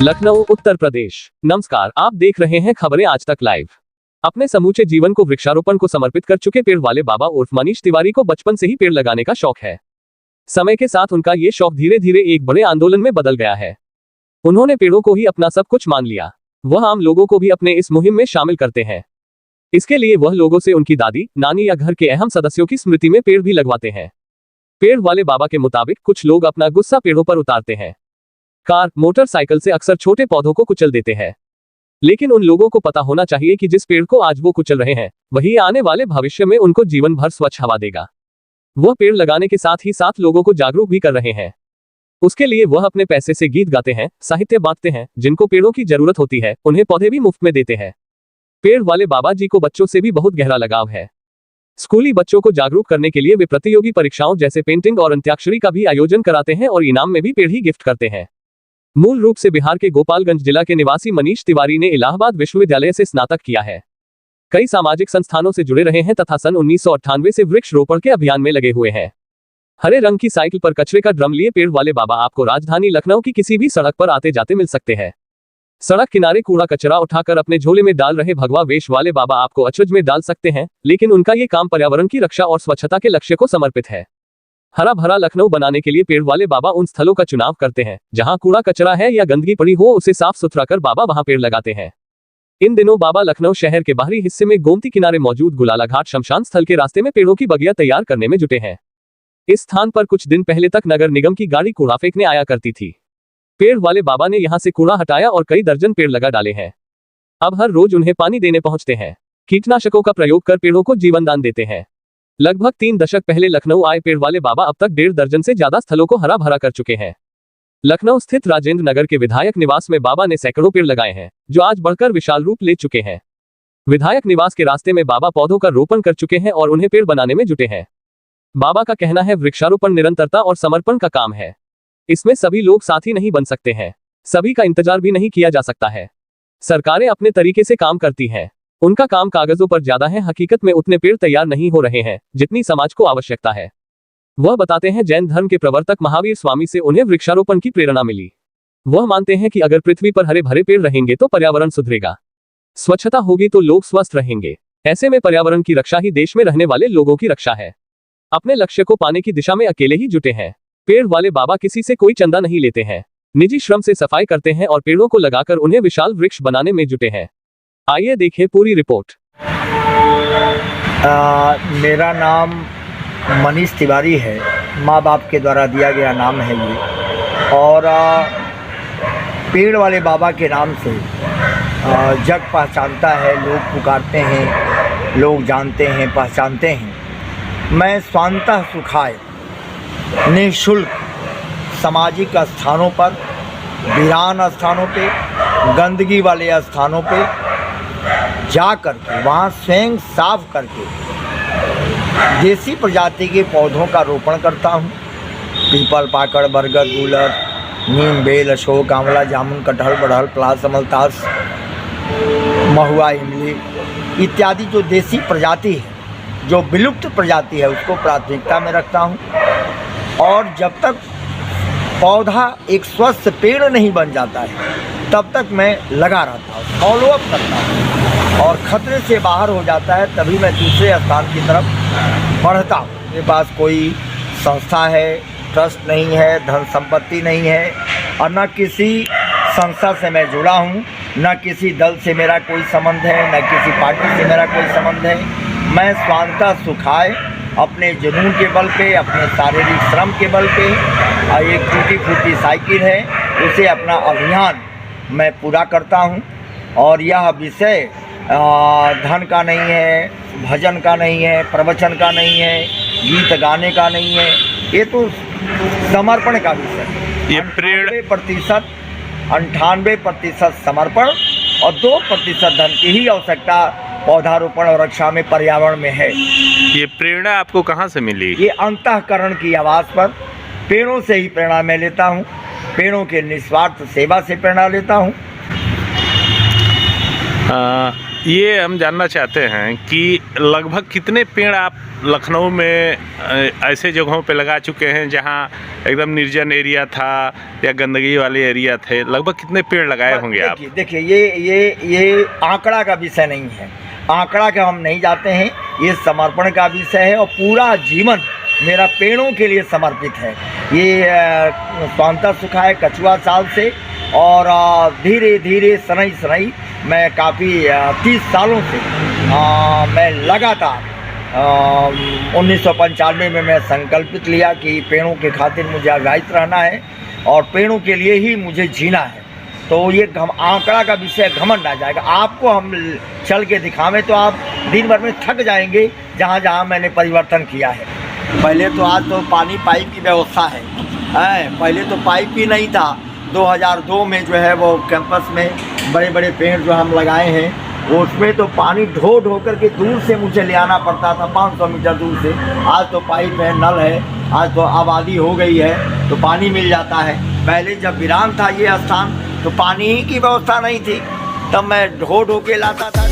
लखनऊ, उत्तर प्रदेश। नमस्कार, आप देख रहे हैं खबरें आज तक लाइव। अपने समूचे जीवन को वृक्षारोपण को समर्पित कर चुके पेड़ वाले बाबा उर्फ मनीष तिवारी को बचपन से ही पेड़ लगाने का शौक है। समय के साथ उनका ये शौक धीरे धीरे एक बड़े आंदोलन में बदल गया है। उन्होंने पेड़ों को ही अपना सब कुछ मान लिया। वह आम लोगों को भी अपने इस मुहिम में शामिल करते हैं। इसके लिए वह लोगों से उनकी दादी, नानी या घर के अहम सदस्यों की स्मृति में पेड़ भी लगवाते हैं। पेड़ वाले बाबा के मुताबिक कुछ लोग अपना गुस्सा पेड़ों पर उतारते हैं। कार, मोटरसाइकिल से अक्सर छोटे पौधों को कुचल देते हैं। लेकिन उन लोगों को पता होना चाहिए कि जिस पेड़ को आज वो कुचल रहे हैं, वही आने वाले भविष्य में उनको जीवन भर स्वच्छ हवा देगा। वह पेड़ लगाने के साथ ही साथ लोगों को जागरूक भी कर रहे हैं। उसके लिए वह अपने पैसे से गीत गाते हैं, साहित्य बांटते हैं। जिनको पेड़ों की जरूरत होती है, उन्हें पौधे भी मुफ्त में देते हैं। पेड़ वाले बाबा जी को बच्चों से भी बहुत गहरा लगाव है। स्कूली बच्चों को जागरूक करने के लिए वे प्रतियोगी परीक्षाओं जैसे पेंटिंग और अंत्याक्षरी का भी आयोजन कराते हैं और इनाम में भी पेड़ ही गिफ्ट करते हैं। मूल रूप से बिहार के गोपालगंज जिला के निवासी मनीष तिवारी ने इलाहाबाद विश्वविद्यालय से स्नातक किया है। कई सामाजिक संस्थानों से जुड़े रहे हैं तथा सन 1998 से वृक्ष रोपण के अभियान में लगे हुए हैं। हरे रंग की साइकिल पर कचरे का ड्रम लिए पेड़ वाले बाबा आपको राजधानी लखनऊ की किसी भी सड़क पर आते जाते मिल सकते हैं। सड़क किनारे कूड़ा कचरा उठाकर अपने झोले में डाल रहे भगवा वेश वाले बाबा आपको अचरज में डाल सकते हैं, लेकिन उनका ये काम पर्यावरण की रक्षा और स्वच्छता के लक्ष्य को समर्पित है। हरा भरा लखनऊ बनाने के लिए पेड़ वाले बाबा उन स्थलों का चुनाव करते हैं जहां कूड़ा कचरा है या गंदगी पड़ी हो, उसे साफ सुथरा कर बाबा वहां पेड़ लगाते हैं। इन दिनों बाबा लखनऊ शहर के बाहरी हिस्से में गोमती किनारे मौजूद गुलाला घाट शमशान स्थल के रास्ते में पेड़ों की बगिया तैयार करने में जुटे हैं। इस स्थान पर कुछ दिन पहले तक नगर निगम की गाड़ी कूड़ा फेंकने आया करती थी। पेड़ वाले बाबा ने यहां से कूड़ा हटाया और कई दर्जन पेड़ लगा डाले हैं। अब हर रोज उन्हें पानी देने पहुंचते हैं। कीटनाशकों का प्रयोग कर पेड़ों को जीवन दान देते हैं। लगभग 3 दशक पहले लखनऊ आए पेड़ वाले बाबा अब तक 1.5 दर्जन से ज्यादा स्थलों को हरा भरा कर चुके हैं। लखनऊ स्थित राजेंद्र नगर के विधायक निवास में बाबा ने सैकड़ों पेड़ लगाए हैं, जो आज बढ़कर विशाल रूप ले चुके हैं। विधायक निवास के रास्ते में बाबा पौधों का रोपण कर चुके हैं और उन्हें पेड़ बनाने में जुटे हैं। बाबा का कहना है, वृक्षारोपण निरंतरता और समर्पण का काम है। इसमें सभी लोग साथी नहीं बन सकते हैं। सभी का इंतजार भी नहीं किया जा सकता है। सरकारें अपने तरीके से काम करती हैं। उनका काम कागजों पर ज्यादा है, हकीकत में उतने पेड़ तैयार नहीं हो रहे हैं जितनी समाज को आवश्यकता है। वह बताते हैं, जैन धर्म के प्रवर्तक महावीर स्वामी से उन्हें वृक्षारोपण की प्रेरणा मिली। वह मानते हैं कि अगर पृथ्वी पर हरे भरे पेड़ रहेंगे तो पर्यावरण सुधरेगा, स्वच्छता होगी तो लोग स्वस्थ रहेंगे। ऐसे में पर्यावरण की रक्षा ही देश में रहने वाले लोगों की रक्षा है। अपने लक्ष्य को पाने की दिशा में अकेले ही जुटे हैं। पेड़ वाले बाबा किसी से कोई चंदा नहीं लेते हैं। निजी श्रम से सफाई करते हैं और पेड़ों को लगाकर उन्हें विशाल वृक्ष बनाने में जुटे हैं। आइए देखें पूरी रिपोर्ट। मेरा नाम मनीष तिवारी है। माँ बाप के द्वारा दिया गया नाम है ये। और पेड़ वाले बाबा के नाम से जग पहचानता है, लोग पुकारते हैं, लोग जानते हैं, पहचानते हैं। मैं स्वांतः सुखाय निःशुल्क सामाजिक स्थानों पर, वीरान स्थानों पे, गंदगी वाले स्थानों पे जा करके वहाँ स्वयं साफ करके देसी प्रजाति के पौधों का रोपण करता हूँ। पीपल, पाकड़, बरगद, गूलर, नीम, बेल, अशोक, आंवला, जामुन, कटहल, बड़हल, पलास, अमलतास, महुआ, इमली इत्यादि जो देसी प्रजाति है, जो विलुप्त प्रजाति है, उसको प्राथमिकता में रखता हूँ। और जब तक पौधा एक स्वस्थ पेड़ नहीं बन जाता है, तब तक मैं लगा रहता हूँ, फॉलोअप करता हूँ। और खतरे से बाहर हो जाता है तभी मैं दूसरे स्थान की तरफ बढ़ता हूँ। मेरे पास कोई संस्था है, ट्रस्ट नहीं है, धन संपत्ति नहीं है, और न किसी संस्था से मैं जुड़ा हूँ, न किसी दल से मेरा कोई संबंध है, न किसी पार्टी से मेरा कोई संबंध है। मैं स्वांतः सुखाय अपने जुनून के बल पे, अपने शारीरिक श्रम के बल पे, एक टूटी फूटी साइकिल है, उसे अपना अभियान मैं पूरा करता हूँ। और यह विषय धन का नहीं है, भजन का नहीं है, प्रवचन का नहीं है, गीत गाने का नहीं है, ये तो समर्पण का विषय है। ये 98% समर्पण और 2% धन की ही आवश्यकता पौधारोपण और रक्षा में, पर्यावरण में है। ये प्रेरणा आपको कहाँ से मिली? ये अंतःकरण की आवाज़ पर पेड़ों से ही प्रेरणा मैं लेता हूँ। पेड़ों के निस्वार्थ सेवा से प्रेरणा लेता हूँ। ये हम जानना चाहते हैं कि लगभग कितने पेड़ आप लखनऊ में ऐसे जगहों पे लगा चुके हैं जहां एकदम निर्जन एरिया था या गंदगी वाले एरिया थे, लगभग कितने पेड़ लगाए होंगे आप? देखिए ये आंकड़ा का विषय नहीं है, आंकड़ा के हम नहीं जाते हैं, ये समर्पण का विषय है और पूरा जीवन मेरा पेड़ों के लिए समर्पित है। ये स्वांतः सुखा है कछुआ साल से और धीरे धीरे सनई सनई मैं काफ़ी 30 सालों से मैं लगातार 1995 में मैं संकल्पित लिया कि पेड़ों के खातिर मुझे अविवाहित रहना है और पेड़ों के लिए ही मुझे जीना है। तो ये आंकड़ा का विषय घमंड आ जाएगा। आपको हम चल के दिखावें तो आप दिन भर में थक जाएंगे जहाँ जहाँ मैंने परिवर्तन किया है। पहले तो आज तो पानी पाइप की व्यवस्था है, पहले तो पाइप ही नहीं था। 2002 में जो है वो कैंपस में बड़े बड़े पेड़ जो हम लगाए हैं उसमें तो पानी ढो ढो करके दूर से मुझे ले आना पड़ता था, 500 मीटर दूर से। आज तो पाइप है, नल है, आज तो आबादी हो गई है तो पानी मिल जाता है। पहले जब वीरान था ये स्थान तो पानी की व्यवस्था नहीं थी, तब मैं ढो ढो के लाता था।